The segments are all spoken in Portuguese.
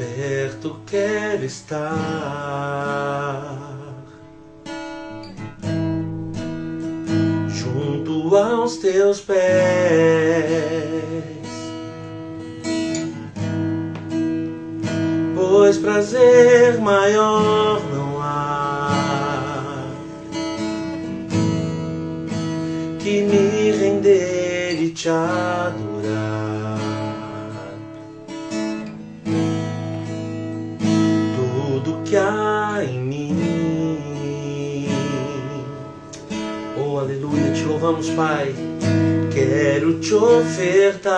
perto quero estar, junto aos teus pés, pois prazer maior não há que me render e te adorar. Tudo que há em mim, oh aleluia, te louvamos, Pai. Quero te ofertar,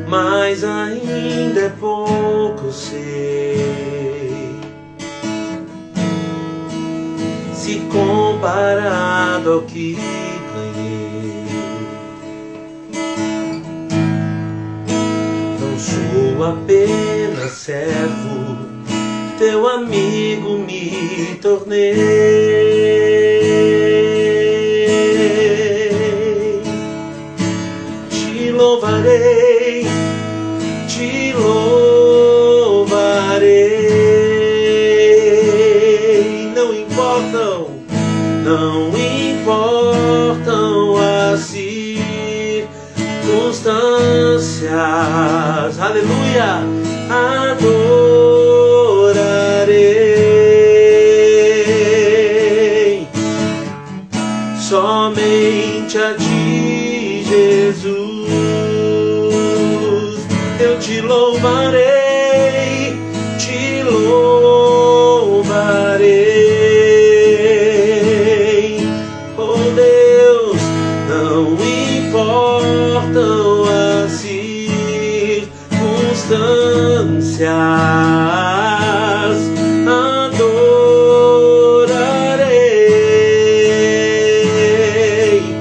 mas ainda é pouco, sei, se comparado ao que ganhei. Não sou apenas servo, teu amigo me tornei. Te louvarei, te louvarei. Não importam as circunstâncias, aleluia, adorarei somente a ti, Jesus. Eu te louvarei, te louvarei. Oh Deus, não importam as circunstâncias, adorarei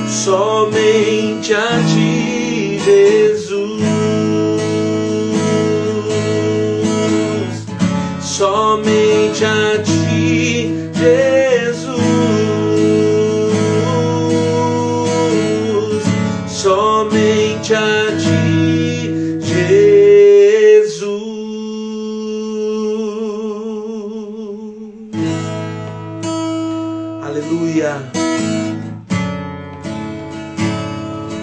somente a ti, Jesus. Somente a ti, Jesus. Somente a ti, Jesus. Aleluia.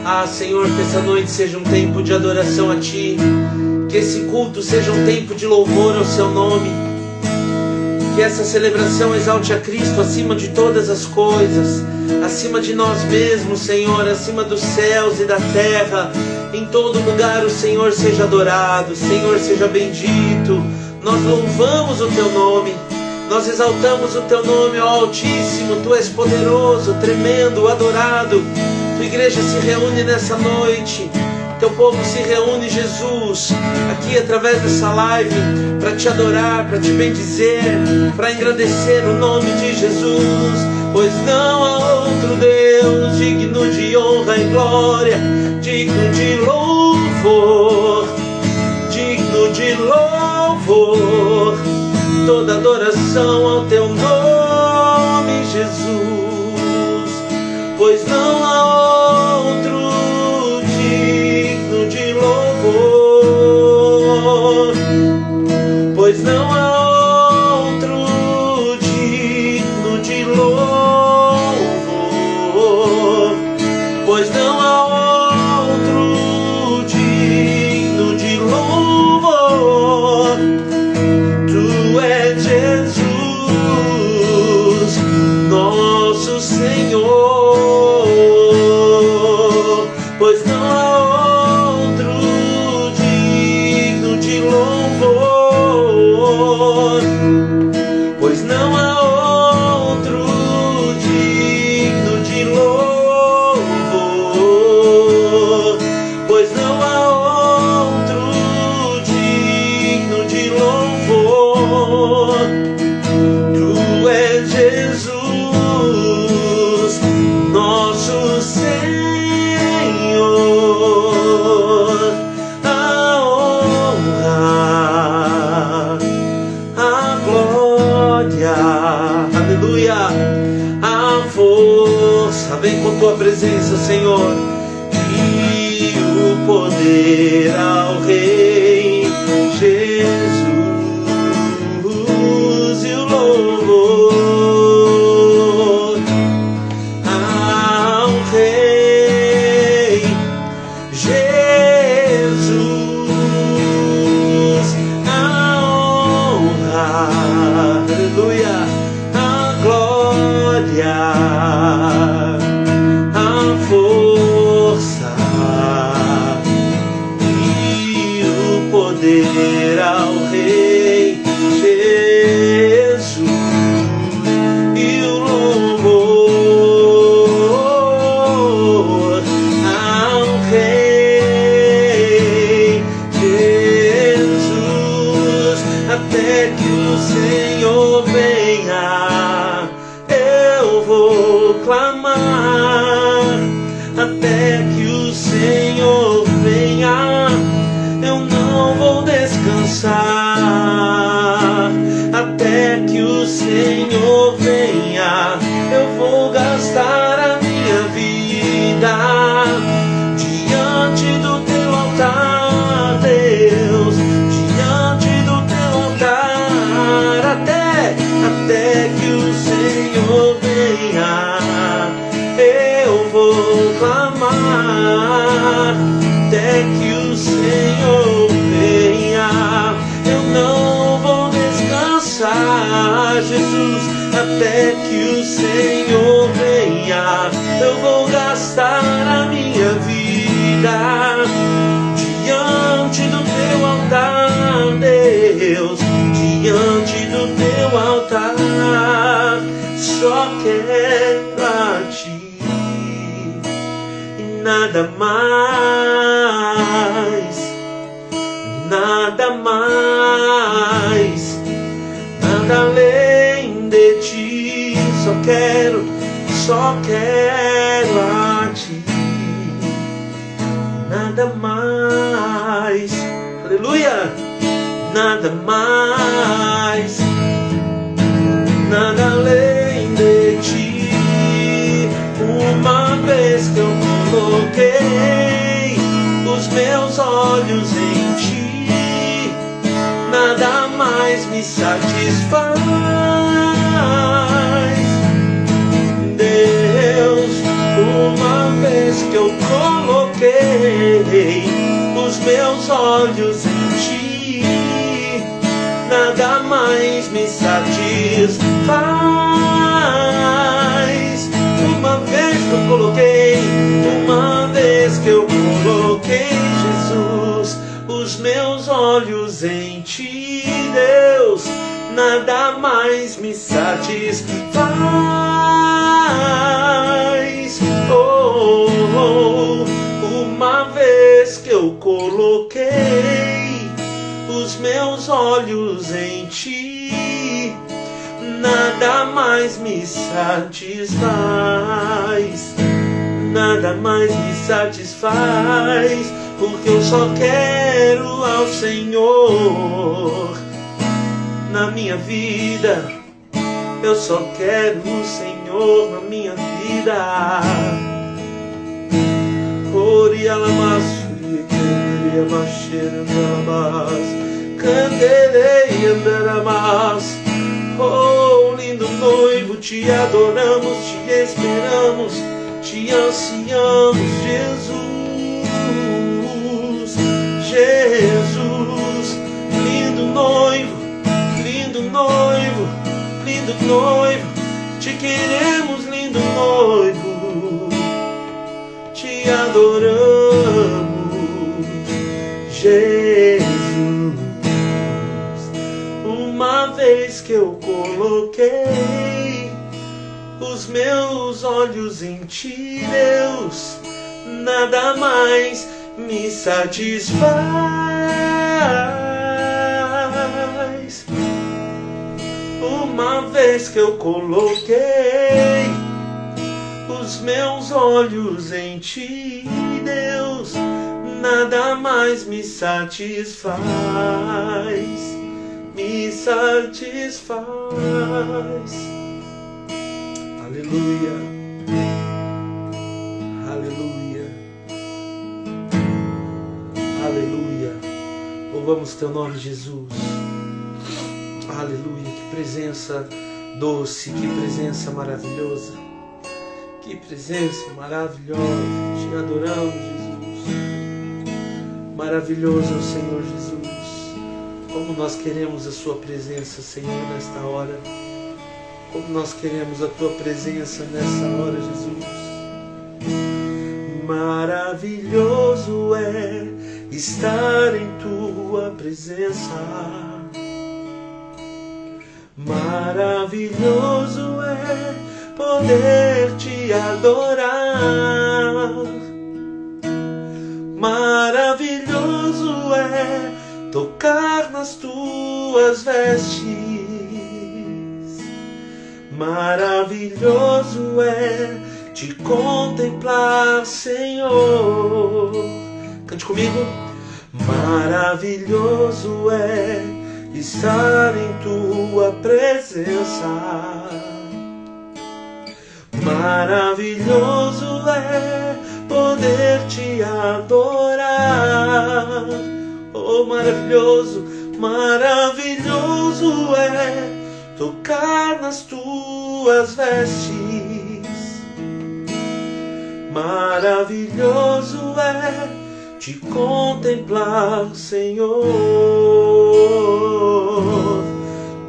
Ah, Senhor, que essa noite seja um tempo de adoração a Ti, que esse culto seja um tempo de louvor ao Seu nome, que essa celebração exalte a Cristo acima de todas as coisas, acima de nós mesmos, Senhor, acima dos céus e da terra. Em todo lugar o Senhor seja adorado, Senhor seja bendito. Nós louvamos o Teu nome, nós exaltamos o Teu nome, ó Altíssimo. Tu és poderoso, tremendo, adorado. Tua igreja se reúne nessa noite, Teu povo se reúne, Jesus, aqui através dessa live, para Te adorar, para Te bendizer, para engrandecer o nome de Jesus. Pois não há outro Deus digno de honra e glória, digno de louvor, digno de louvor. Toda adoração ao Teu nome, Jesus. Pois não há outro digno de louvor, pois não há outro digno de louvor, pois não há outro digno de louvor. Tu és Jesus, nosso Senhor. Pois não há outro digno de louvor, pois não há outro digno de louvor, pois não há outro digno de louvor. Tu és Jesus, nosso Senhor. força, vem com tua presença, Senhor. E o poder ao Rei Jesus, e o louvor ao Rei Jesus, a honra, aleluia, a glória, a força e o poder ao Rei Jesus, e o louvor ao Rei Jesus, até que o Senhor venha. Eu vou clamar até que o Senhor venha. Eu não vou descansar até que o Senhor venha. Eu vou gastar a minha vida diante do teu altar, Deus, diante do teu altar, até que o Senhor venha. Eu vou clamar até que o Senhor venha. Eu não vou descansar, Jesus, até que o Senhor venha. Eu vou gastar a minha vida diante do teu altar, Deus, diante do teu altar. Só quero a ti e nada mais, nada mais, nada além de ti. Só quero a ti, nada mais, aleluia, nada mais, nada além de ti. Uma vez que eu coloquei os meus olhos em ti, nada mais me satisfaz, Deus. Uma vez que eu coloquei os meus olhos em ti, nada mais me satisfaz. Uma vez que eu coloquei, uma vez que eu coloquei, Jesus, os meus olhos em ti, Deus, nada mais me satisfaz. Oh, oh, uma vez que eu coloquei os meus olhos em ti, nada mais me satisfaz, nada mais me satisfaz, porque eu só quero ao Senhor na minha vida. Eu só quero o Senhor na minha vida. Orialamassuri, queria canderei andarás. Oh, lindo noivo, te adoramos, te esperamos, te ansiamos, Jesus, Jesus, lindo noivo, lindo noivo, lindo noivo, te queremos, lindo noivo, te adoramos, Jesus. Uma vez que eu coloquei os meus olhos em ti, Deus, nada mais me satisfaz. Uma vez que eu coloquei os meus olhos em ti, Deus, nada mais me satisfaz, me satisfaz. Aleluia. adoramos teu nome, Jesus. Aleluia, que presença doce, que presença maravilhosa. Que presença maravilhosa. Te adoramos, Jesus. Maravilhoso é o Senhor Jesus. Como nós queremos a sua presença, Senhor, nesta hora. Como nós queremos a tua presença nessa hora, Jesus. Maravilhoso é estar em tua presença. Maravilhoso é poder te adorar. Maravilhoso é tocar nas tuas vestes. Maravilhoso é te contemplar, Senhor. Cante comigo. Maravilhoso é estar em tua presença. Maravilhoso é poder te adorar. Oh, maravilhoso, maravilhoso é tocar nas tuas vestes. Maravilhoso é te contemplar, Senhor.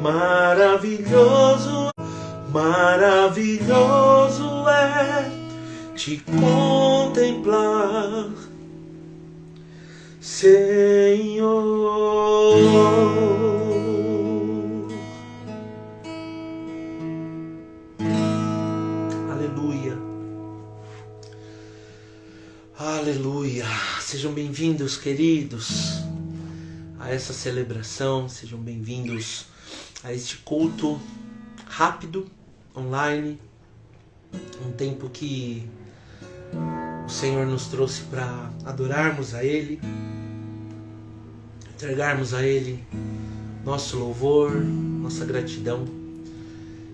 Maravilhoso, maravilhoso é te contemplar, Senhor. Aleluia. Aleluia. Sejam bem-vindos, queridos, a essa celebração. Sejam bem-vindos a este culto rápido, online. Um tempo que o Senhor nos trouxe para adorarmos a Ele, entregarmos a Ele nosso louvor, nossa gratidão.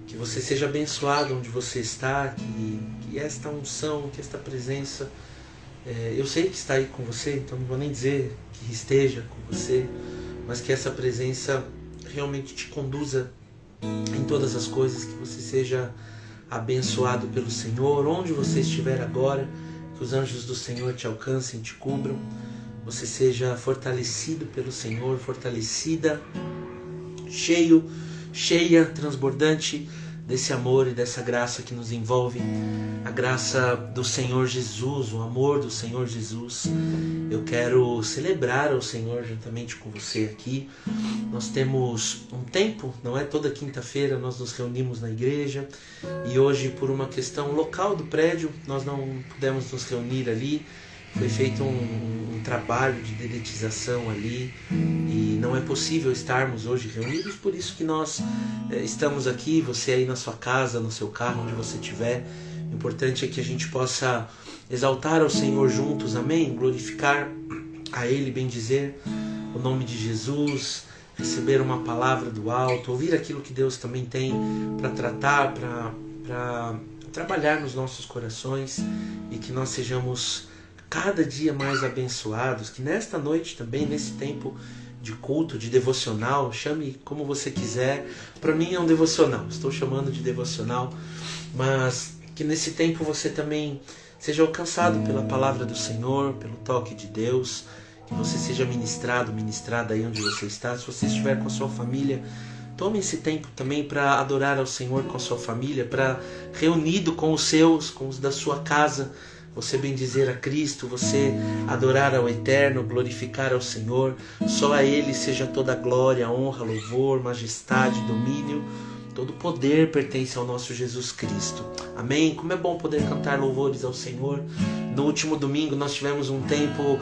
Que você seja abençoado onde você está, que esta unção, que esta presença, eu sei que está aí com você, então não vou nem dizer que esteja com você, mas que essa presença realmente te conduza em todas as coisas, que você seja abençoado pelo Senhor, onde você estiver agora, que os anjos do Senhor te alcancem, te cubram, você seja fortalecido pelo Senhor, fortalecida, cheia, transbordante desse amor e dessa graça que nos envolve, a graça do Senhor Jesus, o amor do Senhor Jesus. Eu quero celebrar ao Senhor juntamente com você aqui. Nós temos um tempo, não é toda quinta-feira nós nos reunimos na igreja, e hoje, por uma questão local do prédio, nós não pudemos nos reunir ali. Foi feito um trabalho de dedetização ali e não é possível estarmos hoje reunidos, por isso que nós estamos aqui, você aí na sua casa, no seu carro, onde você estiver. O importante é que a gente possa exaltar ao Senhor juntos, amém? Glorificar a Ele, bendizer o nome de Jesus, receber uma palavra do alto, ouvir aquilo que Deus também tem para tratar, para trabalhar nos nossos corações, e que nós sejamos cada dia mais abençoados, que nesta noite também, nesse tempo de culto, de devocional, chame como você quiser, para mim é um devocional, estou chamando de devocional, mas que nesse tempo você também seja alcançado pela palavra do Senhor, pelo toque de Deus, que você seja ministrado, ministrada aí onde você está. Se você estiver com a sua família, tome esse tempo também para adorar ao Senhor com a sua família, para reunido com os seus, com os da sua casa, você bendizer a Cristo, você adorar ao Eterno, glorificar ao Senhor. Só a Ele seja toda a glória, honra, louvor, majestade, domínio. Todo poder pertence ao nosso Jesus Cristo. Amém? Como é bom poder cantar louvores ao Senhor. No último domingo nós tivemos um tempo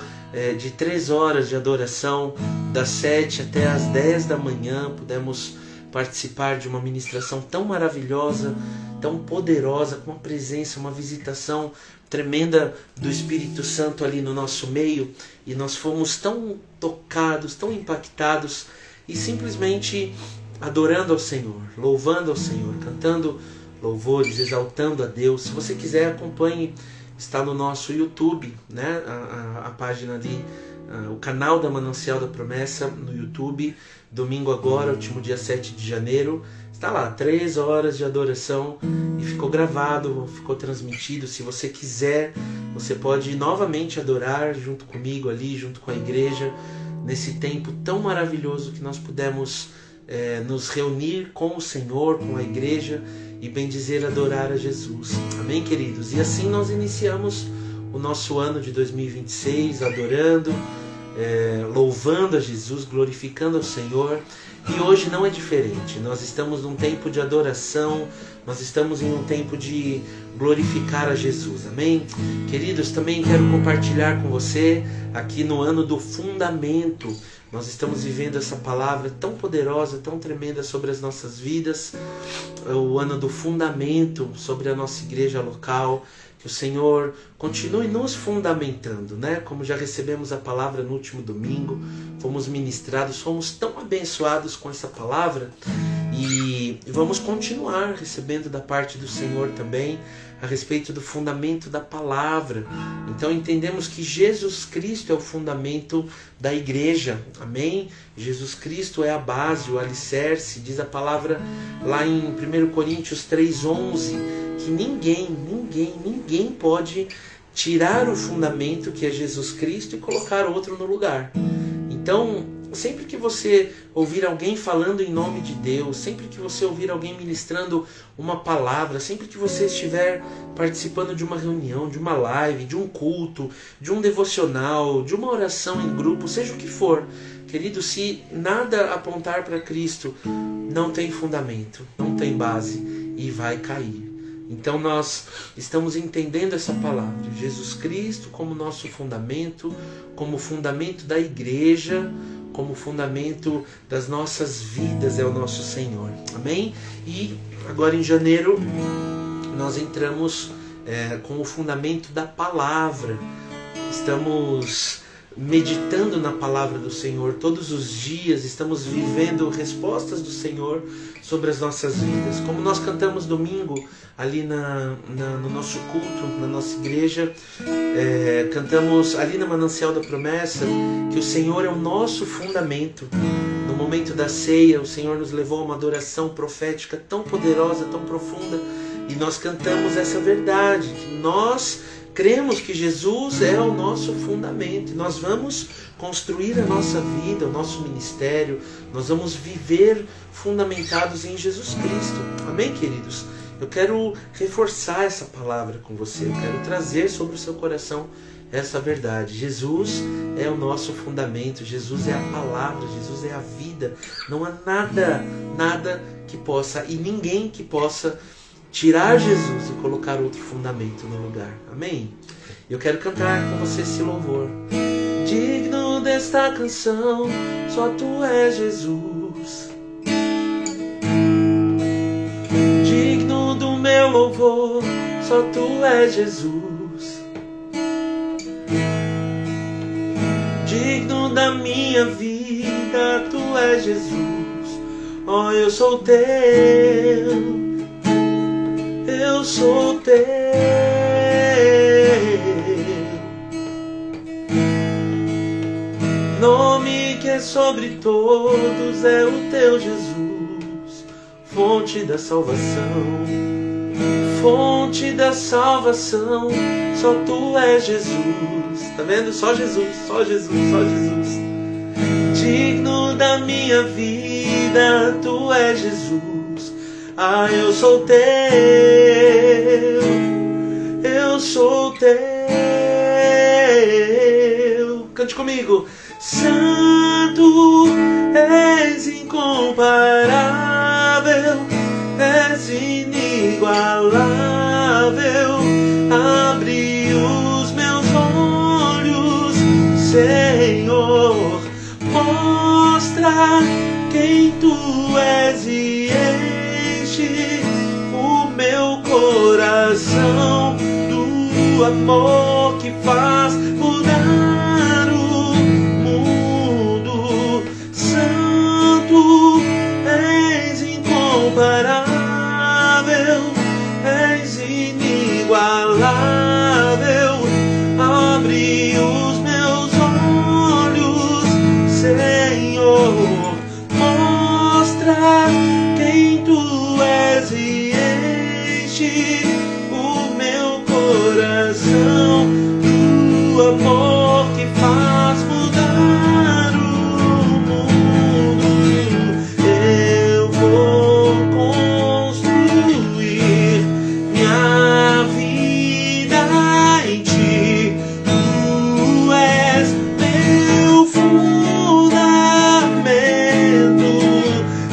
de 3 horas de adoração, das 7 até as 10 da manhã. Pudemos participar de uma ministração tão maravilhosa, tão poderosa, com uma presença, uma visitação tremenda do Espírito Santo ali no nosso meio, e nós fomos tão tocados, tão impactados, e simplesmente adorando ao Senhor, louvando ao Senhor, cantando louvores, exaltando a Deus. Se você quiser, acompanhe, está no nosso YouTube, né? A página ali o canal da Manancial da Promessa no YouTube. Domingo agora, último dia 7 de janeiro. Está lá, 3 horas de adoração e ficou gravado, ficou transmitido. Se você quiser, você pode novamente adorar junto comigo ali, junto com a igreja, nesse tempo tão maravilhoso que nós pudemos nos reunir com o Senhor, com a igreja e bem dizer, adorar a Jesus. Amém, queridos? E assim nós iniciamos o nosso ano de 2026, adorando, louvando a Jesus, glorificando ao Senhor. E hoje não é diferente. Nós estamos num tempo de adoração, nós estamos em um tempo de glorificar a Jesus. Amém? Queridos, também quero compartilhar com você aqui no ano do fundamento. Nós estamos vivendo essa palavra tão poderosa, tão tremenda sobre as nossas vidas. O ano do fundamento sobre a nossa igreja local. Que o Senhor continue nos fundamentando, né? Como já recebemos a palavra no último domingo, fomos ministrados, fomos tão abençoados com essa palavra e vamos continuar recebendo da parte do Senhor também a respeito do fundamento da palavra. Então entendemos que Jesus Cristo é o fundamento da igreja, amém? Jesus Cristo é a base, o alicerce, diz a palavra lá em 1 Coríntios 3:11, que ninguém pode tirar o fundamento que é Jesus Cristo e colocar outro no lugar. Então, sempre que você ouvir alguém falando em nome de Deus, sempre que você ouvir alguém ministrando uma palavra, sempre que você estiver participando de uma reunião, de uma live, de um culto, de um devocional, de uma oração em grupo, seja o que for, querido, se nada apontar para Cristo, não tem fundamento, não tem base e vai cair. Então nós estamos entendendo essa palavra, Jesus Cristo como nosso fundamento, como fundamento da igreja, como fundamento das nossas vidas, é o nosso Senhor. Amém? E agora em janeiro nós entramos com o fundamento da palavra. Estamos meditando na palavra do Senhor todos os dias, estamos vivendo respostas do Senhor sobre as nossas vidas. Como nós cantamos domingo ali no nosso culto, na nossa igreja, cantamos ali na Manancial da Promessa que o Senhor é o nosso fundamento. No momento da ceia, o Senhor nos levou a uma adoração profética tão poderosa, tão profunda, e nós cantamos essa verdade, que nós cremos que Jesus é o nosso fundamento. Nós vamos construir a nossa vida, o nosso ministério. Nós vamos viver fundamentados em Jesus Cristo. Amém, queridos? Eu quero reforçar essa palavra com você. Eu quero trazer sobre o seu coração essa verdade. Jesus é o nosso fundamento. Jesus é a palavra. Jesus é a vida. Não há nada que possa e ninguém que possa tirar Jesus e colocar outro fundamento no lugar. Amém? Eu quero cantar com você esse louvor. Digno desta canção, só Tu és Jesus. Digno do meu louvor, só Tu és Jesus. Digno da minha vida, Tu és Jesus. Oh, eu sou Teu. Eu sou Teu. Nome que é sobre todos é o Teu Jesus, fonte da salvação, fonte da salvação. Só Tu és Jesus. Tá vendo? Só Jesus, só Jesus, só Jesus. Digno da minha vida, Tu és Jesus. Ah, eu sou Teu, eu sou Teu. Cante comigo. Santo, és incomparável, és inigualável. Abre os meus olhos, Senhor, mostra quem Tu és e o meu coração do amor que faz mudar o mundo. Santo, és incomparável, és inigualável. Abre os meus olhos, expressão do amor que faz mudar o mundo. Eu vou construir minha vida em ti. Tu és meu fundamento.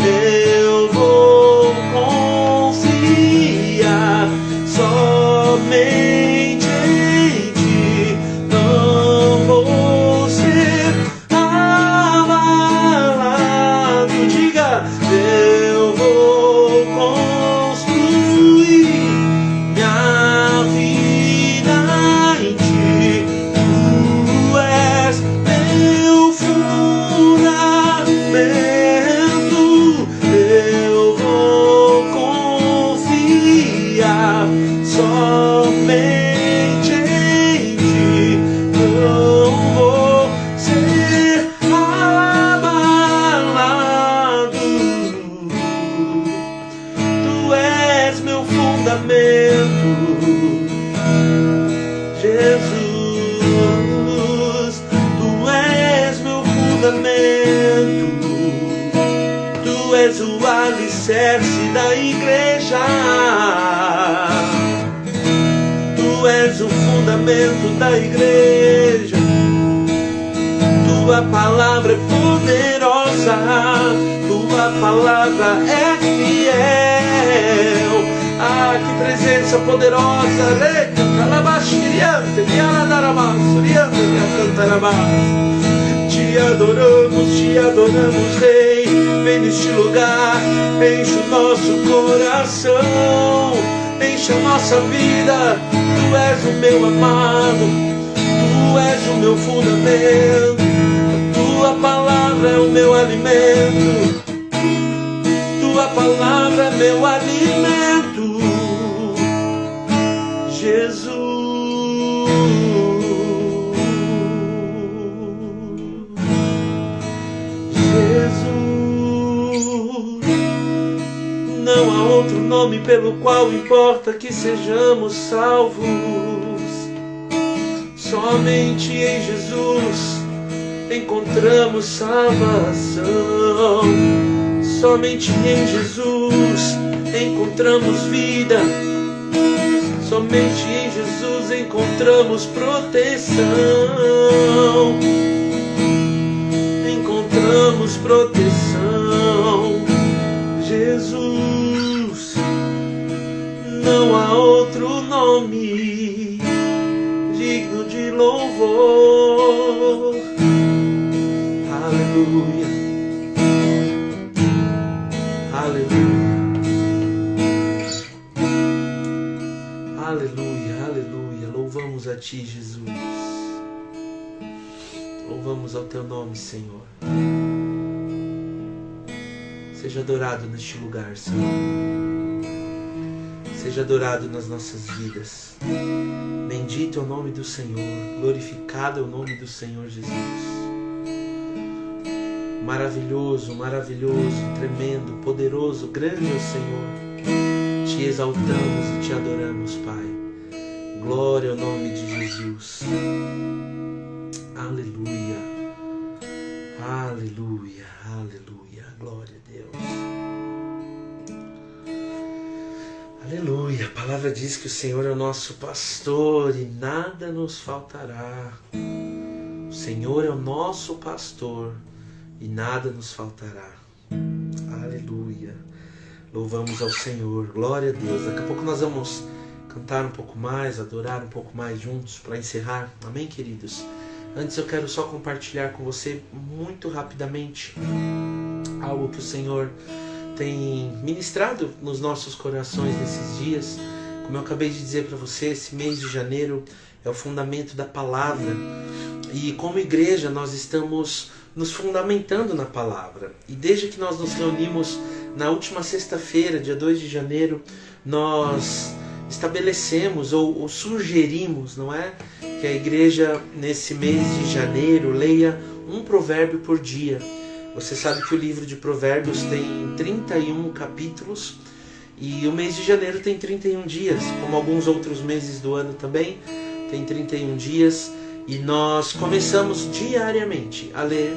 Eu vou confiar somente em ti. Não vou ser abalado. Diga, eu vou construir minha vida em ti. Tu és meu fundamento. Eu vou confiar somente em ti. Não vou ser abalado. Tu és meu fundamento, Jesus. Tu és meu fundamento. Tu és o alicerce da igreja. Tu és o fundamento da igreja. Tua palavra é poderosa. Tua palavra é fiel. Ah, que presença poderosa. Te adoramos, Rei. Vem neste lugar, enche o nosso coração, enche a nossa vida. Tu és o meu amado, tu és o meu fundamento. Tua palavra é o meu alimento. Tua palavra é meu alimento, Jesus. Não há outro nome pelo qual importa que sejamos salvos. Somente em Jesus encontramos salvação. Somente em Jesus encontramos vida. Somente em Jesus encontramos proteção. Encontramos proteção, Jesus. Não há outro nome digno de louvor. Aleluia, aleluia, aleluia, aleluia. Louvamos a Ti, Jesus. Louvamos ao Teu nome, Senhor. Seja adorado neste lugar, Senhor. Seja adorado nas nossas vidas. Bendito é o nome do Senhor. Glorificado é o nome do Senhor Jesus. Maravilhoso, maravilhoso, tremendo, poderoso, grande é o Senhor. Te exaltamos e te adoramos, Pai. Glória ao nome de Jesus. Aleluia. Aleluia, aleluia, glória a Deus. Aleluia, a palavra diz que o Senhor é o nosso pastor e nada nos faltará. O Senhor é o nosso pastor e nada nos faltará. Aleluia, louvamos ao Senhor, glória a Deus. Daqui a pouco nós vamos cantar um pouco mais, adorar um pouco mais juntos para encerrar, amém, queridos? Antes eu quero só compartilhar com você muito rapidamente algo que o Senhor tem ministrado nos nossos corações nesses dias. Como eu acabei de dizer para você, esse mês de janeiro é o fundamento da palavra. E como igreja nós estamos nos fundamentando na palavra. E desde que nós nos reunimos na última sexta-feira, dia 2 de janeiro, nós estabelecemos ou sugerimos, não é? Que a igreja nesse mês de janeiro leia um provérbio por dia. Você sabe que o livro de Provérbios tem 31 capítulos e o mês de janeiro tem 31 dias, como alguns outros meses do ano também. tem 31 dias e nós começamos diariamente a ler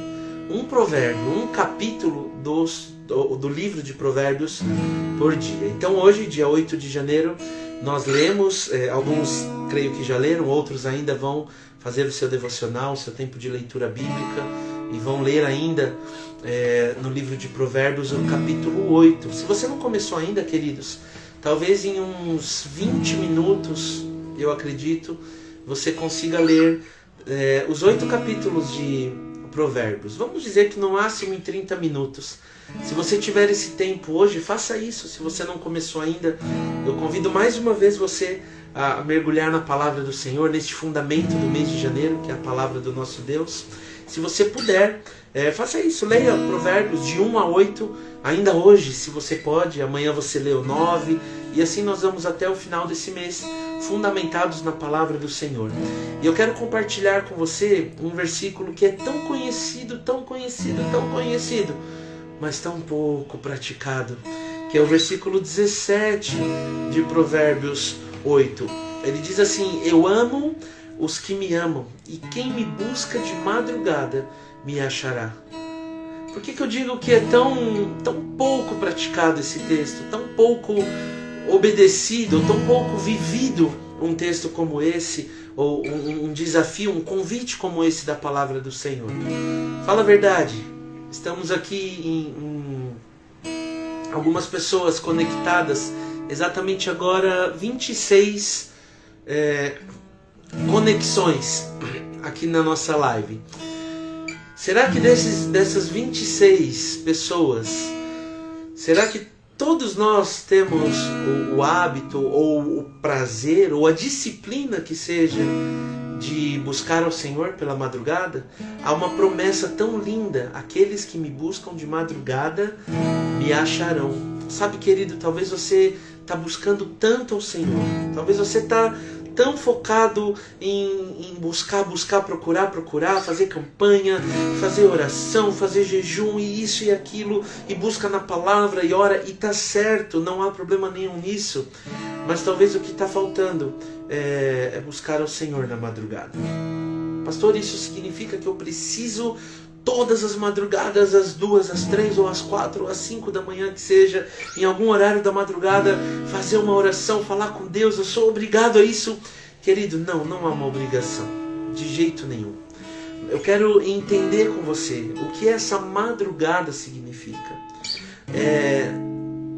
um provérbio, um capítulo do livro de Provérbios por dia. Então hoje, dia 8 de janeiro, nós lemos, alguns creio que já leram, outros ainda vão fazer o seu devocional, o seu tempo de leitura bíblica e vão ler ainda no livro de Provérbios o capítulo 8. Se você não começou ainda, queridos, talvez em uns 20 minutos, eu acredito, você consiga ler os 8 capítulos de Provérbios. Vamos dizer que no máximo em 30 minutos. Se você tiver esse tempo hoje, faça isso. Se você não começou ainda, eu convido mais uma vez você a mergulhar na palavra do Senhor, neste fundamento do mês de janeiro, que é a palavra do nosso Deus. Se você puder, faça isso. Leia Provérbios de 1 a 8, ainda hoje, se você pode. Amanhã você lê o 9. E assim nós vamos até o final desse mês, fundamentados na palavra do Senhor. E eu quero compartilhar com você um versículo que é tão conhecido, tão conhecido, tão conhecido, mas tão pouco praticado, que é o versículo 17 de Provérbios 8. Ele diz assim: eu amo os que me amam, e quem me busca de madrugada me achará. Por que eu digo que é tão pouco praticado esse texto, tão pouco obedecido, tão pouco vivido um texto como esse, ou um desafio, um convite como esse da palavra do Senhor? Fala a verdade. Estamos aqui em algumas pessoas conectadas, exatamente agora 26 conexões aqui na nossa live. Será que dessas 26 pessoas, será que todos nós temos o hábito, ou o prazer, ou a disciplina que seja de buscar ao Senhor pela madrugada? Há uma promessa tão linda: aqueles que me buscam de madrugada me acharão. Sabe, querido, talvez você está buscando tanto ao Senhor, talvez você está tão focado em buscar, procurar, fazer campanha, fazer oração, fazer jejum e isso e aquilo, e busca na palavra e ora, e está certo, não há problema nenhum nisso, mas talvez o que está faltando é buscar ao Senhor na madrugada. Pastor, isso significa que eu preciso todas as madrugadas, às 2, às 3 ou às 4 ou às 5 da manhã, que seja, em algum horário da madrugada, fazer uma oração, falar com Deus, eu sou obrigado a isso? Querido, não há uma obrigação, de jeito nenhum. Eu quero entender com você o que essa madrugada significa.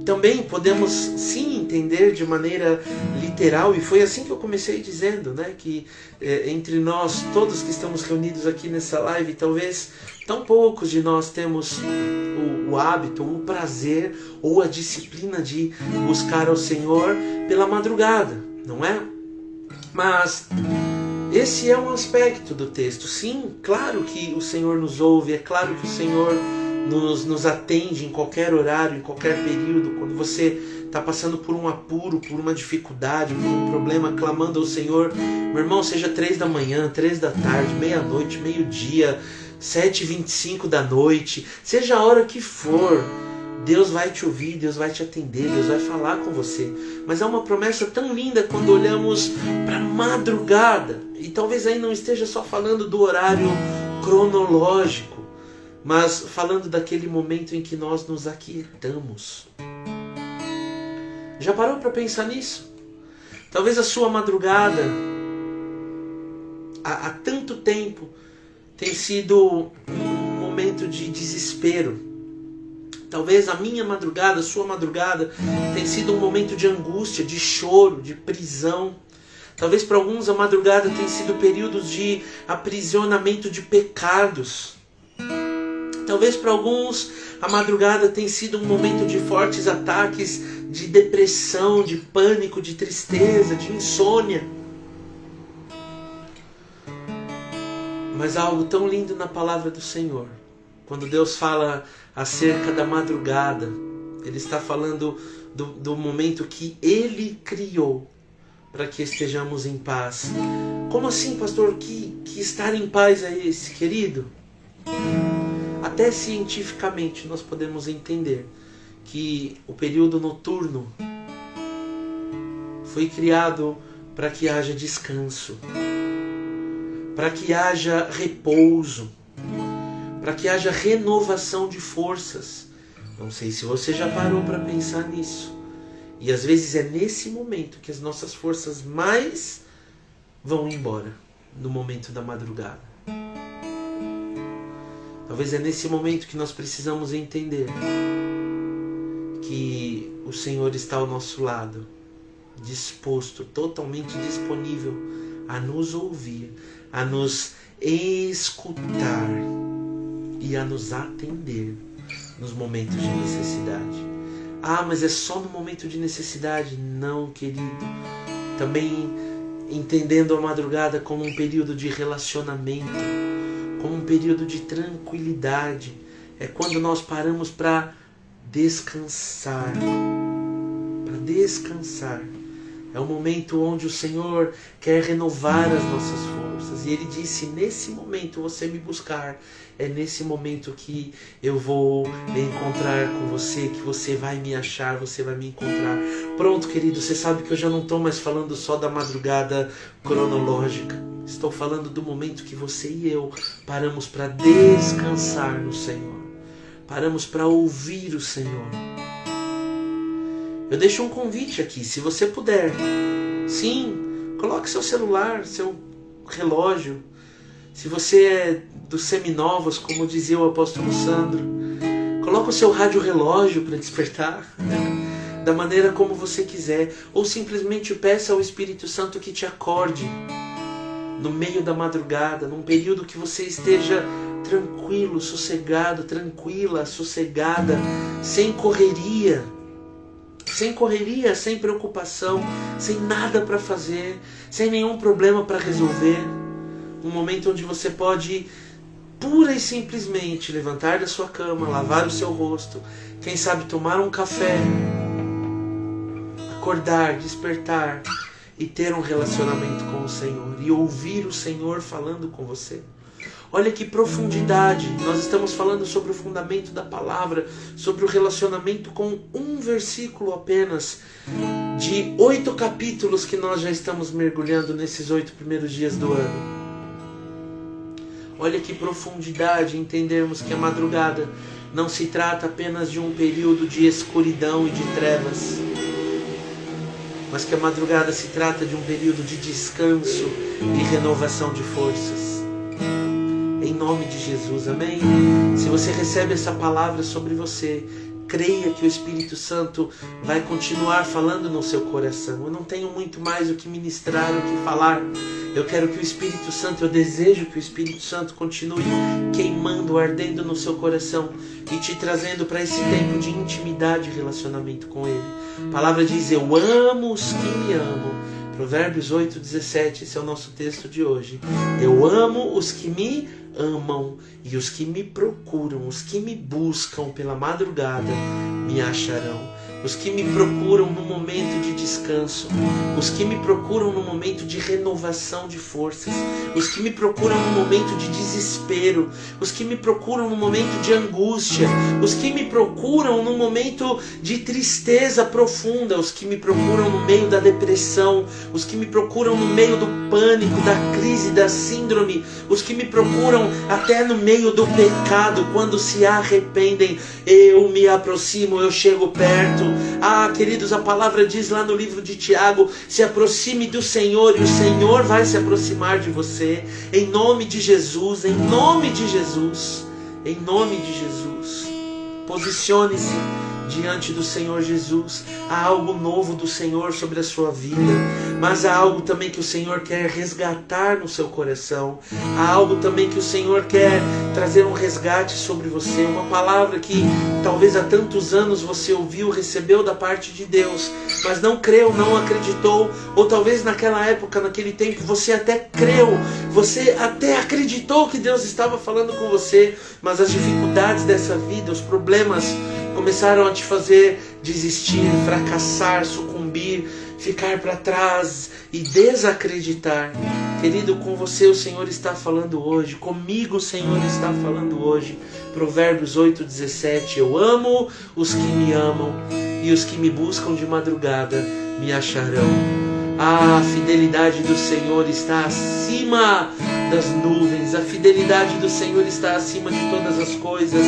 Também podemos sim entender de maneira literal, e foi assim que eu comecei dizendo, né, que entre nós, todos que estamos reunidos aqui nessa live, talvez tão poucos de nós temos o hábito, o prazer ou a disciplina de buscar ao Senhor pela madrugada, não é? Mas esse é um aspecto do texto. Sim, claro que o Senhor nos ouve, é claro que o Senhor nos atende em qualquer horário, em qualquer período. Quando você está passando por um apuro, por uma dificuldade, por um problema, clamando ao Senhor, meu irmão, seja 3 da manhã, 3 da tarde, meia-noite, meio-dia, 7h25 da noite, seja a hora que for, Deus vai te ouvir, Deus vai te atender, Deus vai falar com você. Mas é uma promessa tão linda quando olhamos para a madrugada, e talvez aí não esteja só falando do horário cronológico, mas falando daquele momento em que nós nos aquietamos. Já parou para pensar nisso? Talvez a sua madrugada, há tanto tempo, tem sido um momento de desespero. Talvez a minha madrugada, a sua madrugada, tem sido um momento de angústia, de choro, de prisão. Talvez para alguns a madrugada tem sido períodos de aprisionamento de pecados. Talvez para alguns a madrugada tem sido um momento de fortes ataques de depressão, de pânico, de tristeza, de insônia. Mas há algo tão lindo na palavra do Senhor. Quando Deus fala acerca da madrugada, Ele está falando do momento que Ele criou para que estejamos em paz. Como assim, pastor? Que estar em paz é esse, querido? Até cientificamente nós podemos entender que o período noturno foi criado para que haja descanso, para que haja repouso, para que haja renovação de forças. Não sei se você já parou para pensar nisso. E às vezes é nesse momento que as nossas forças mais vão embora, no momento da madrugada. Talvez é nesse momento que nós precisamos entender que o Senhor está ao nosso lado, disposto, totalmente disponível a nos ouvir, a nos escutar e a nos atender nos momentos de necessidade. Ah, mas é só no momento de necessidade? Não, querido. Também entendendo a madrugada como um período de relacionamento, como um período de tranquilidade. É quando nós paramos para descansar. Para descansar. É o momento onde o Senhor quer renovar as nossas forças. E Ele disse, nesse momento você me buscar, é nesse momento que eu vou encontrar com você, que você vai me achar, você vai me encontrar. Pronto, querido, você sabe que eu já não estou mais falando só da madrugada cronológica. Estou falando do momento que você e eu paramos para descansar no Senhor. Paramos para ouvir o Senhor. Eu deixo um convite aqui, se você puder. Sim, coloque seu celular, seu relógio. Se você é dos seminovos, como dizia o apóstolo Sandro, coloque o seu rádio relógio para despertar, da maneira como você quiser. Ou simplesmente peça ao Espírito Santo que te acorde no meio da madrugada, num período que você esteja tranquilo, sossegado, tranquila, sossegada, sem correria, sem preocupação, sem nada para fazer, sem nenhum problema para resolver. Um momento onde você pode pura e simplesmente levantar da sua cama, lavar o seu rosto, quem sabe tomar um café, acordar, despertar e ter um relacionamento com o Senhor e ouvir o Senhor falando com você. Olha que profundidade, nós estamos falando sobre o fundamento da palavra, sobre o relacionamento com um versículo apenas, de 8 capítulos que nós já estamos mergulhando nesses 8 primeiros dias do ano. Olha que profundidade entendermos que a madrugada não se trata apenas de um período de escuridão e de trevas, mas que a madrugada se trata de um período de descanso e renovação de forças. Em nome de Jesus, amém? Se você recebe essa palavra sobre você, creia que o Espírito Santo vai continuar falando no seu coração. Eu não tenho muito mais o que ministrar, o que falar. Eu quero que o Espírito Santo, eu desejo que o Espírito Santo continue queimando, ardendo no seu coração e te trazendo para esse tempo de intimidade e relacionamento com Ele. A palavra diz, eu amo os que me amam. Provérbios 8:17, esse é o nosso texto de hoje. Eu amo os que me amam e os que me procuram, os que me buscam pela madrugada, me acharão. Os que me procuram no momento de descanso, os que me procuram no momento de renovação de forças, os que me procuram no momento de desespero, os que me procuram no momento de angústia, os que me procuram no momento de tristeza profunda, os que me procuram no meio da depressão, os que me procuram no meio do pânico, da crise, da síndrome, os que me procuram até no meio do pecado, quando se arrependem, eu me aproximo, eu chego perto. Ah, queridos, a palavra diz lá no livro de Tiago, se aproxime do Senhor e o Senhor vai se aproximar de você. Em nome de Jesus, em nome de Jesus, em nome de Jesus. Posicione-se diante do Senhor Jesus. Há algo novo do Senhor sobre a sua vida, mas há algo também que o Senhor quer resgatar no seu coração. Há algo também que o Senhor quer trazer um resgate sobre você, uma palavra que talvez há tantos anos você ouviu, recebeu da parte de Deus, mas não creu, não acreditou, ou talvez naquela época, naquele tempo, você até creu, você até acreditou que Deus estava falando com você, mas as dificuldades dessa vida, os problemas começaram a te fazer desistir, fracassar, sucumbir, ficar para trás e desacreditar. Querido, com você o Senhor está falando hoje, comigo o Senhor está falando hoje. Provérbios 8:17, eu amo os que me amam e os que me buscam de madrugada me acharão. A fidelidade do Senhor está acima das nuvens. A fidelidade do Senhor está acima de todas as coisas.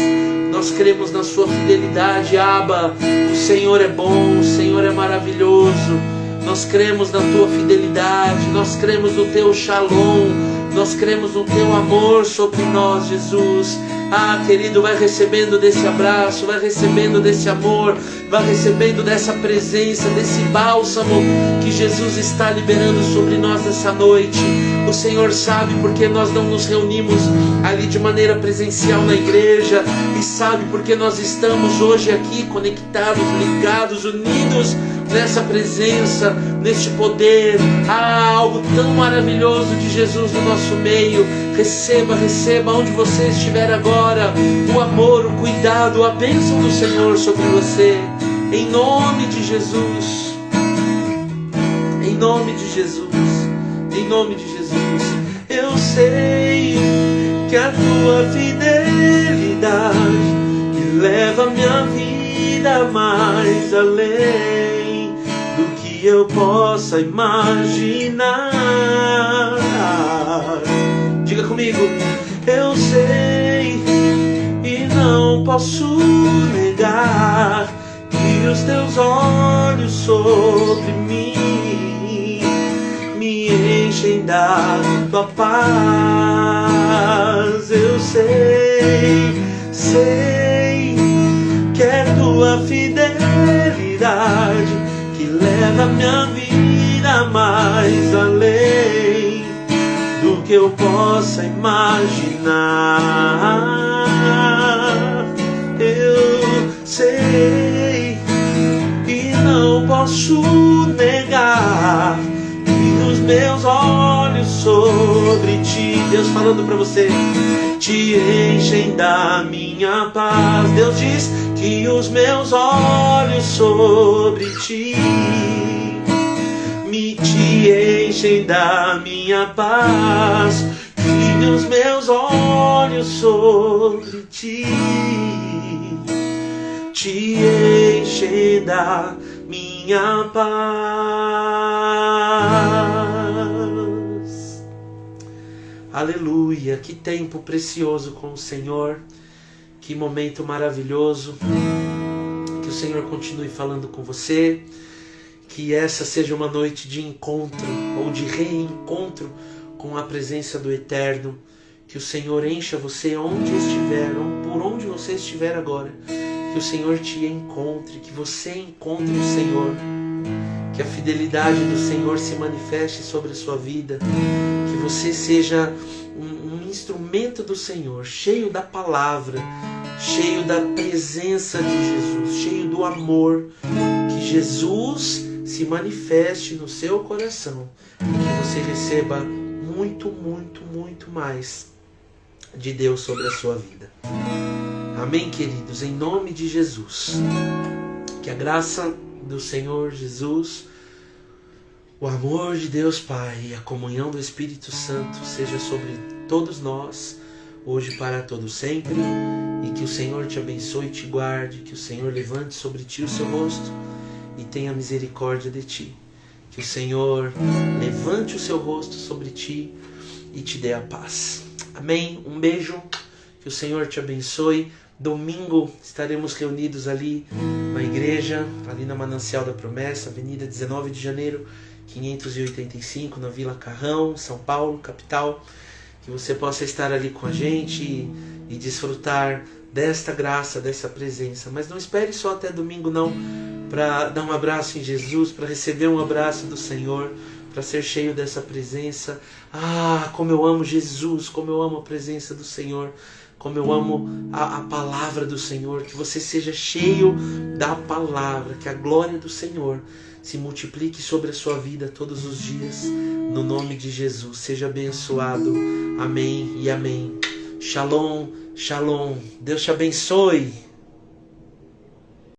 Nós cremos na sua fidelidade, Abba. O Senhor é bom, o Senhor é maravilhoso. Nós cremos na tua fidelidade, nós cremos no teu shalom, nós cremos no teu amor sobre nós, Jesus. Ah, querido, vai recebendo desse abraço, vai recebendo desse amor, vai recebendo dessa presença, desse bálsamo que Jesus está liberando sobre nós nessa noite. O Senhor sabe porque nós não nos reunimos ali de maneira presencial na igreja, e sabe porque nós estamos hoje aqui conectados, ligados, unidos nessa presença, neste poder. Ah, algo tão maravilhoso de Jesus no nosso meio. Receba, receba onde você estiver agora o amor, o cuidado, a bênção do Senhor sobre você, em nome de Jesus, em nome de Jesus, em nome de Jesus. Eu sei que a tua fidelidade me leva a minha vida mais além do que eu possa imaginar. Diga comigo. Eu sei e não posso negar que os teus olhos sobre mim me enchem da tua paz. Eu sei que é tua fidelidade que leva a minha vida mais além do que eu possa imaginar. Eu sei e não posso negar que os meus olhos sobre ti, Deus falando para você, te enchem da minha paz. Deus diz que os meus olhos sobre ti te enchem da minha paz, que os meus olhos sobre ti te enchem da minha paz. Aleluia, que tempo precioso com o Senhor, que momento maravilhoso. Que o Senhor continue falando com você. Que essa seja uma noite de encontro ou de reencontro com a presença do Eterno. Que o Senhor encha você onde estiver, por onde você estiver agora. Que o Senhor te encontre, que você encontre o Senhor. Que a fidelidade do Senhor se manifeste sobre a sua vida. Que você seja um instrumento do Senhor, cheio da palavra, cheio da presença de Jesus, cheio do amor. Que Jesus se manifeste no seu coração e que você receba muito, muito, muito mais de Deus sobre a sua vida. Amém, queridos? Em nome de Jesus. Que a graça do Senhor Jesus, o amor de Deus Pai e a comunhão do Espírito Santo seja sobre todos nós, hoje para todo sempre, e que o Senhor te abençoe e te guarde, que o Senhor levante sobre ti o seu rosto e tenha misericórdia de ti. Que o Senhor levante o seu rosto sobre ti e te dê a paz. Amém? Um beijo. Que o Senhor te abençoe. Domingo estaremos reunidos ali na igreja, ali na Manancial da Promessa, Avenida 19 de Janeiro, 585, na Vila Carrão, São Paulo, capital. Que você possa estar ali com a gente e desfrutar desta graça, dessa presença. Mas não espere só até domingo não, para dar um abraço em Jesus, para receber um abraço do Senhor, para ser cheio dessa presença. Ah, como eu amo Jesus, como eu amo a presença do Senhor, como eu amo a palavra do Senhor. Que você seja cheio da palavra, que a glória do Senhor se multiplique sobre a sua vida todos os dias, no nome de Jesus. Seja abençoado. Amém e amém. Shalom, shalom. Deus te abençoe.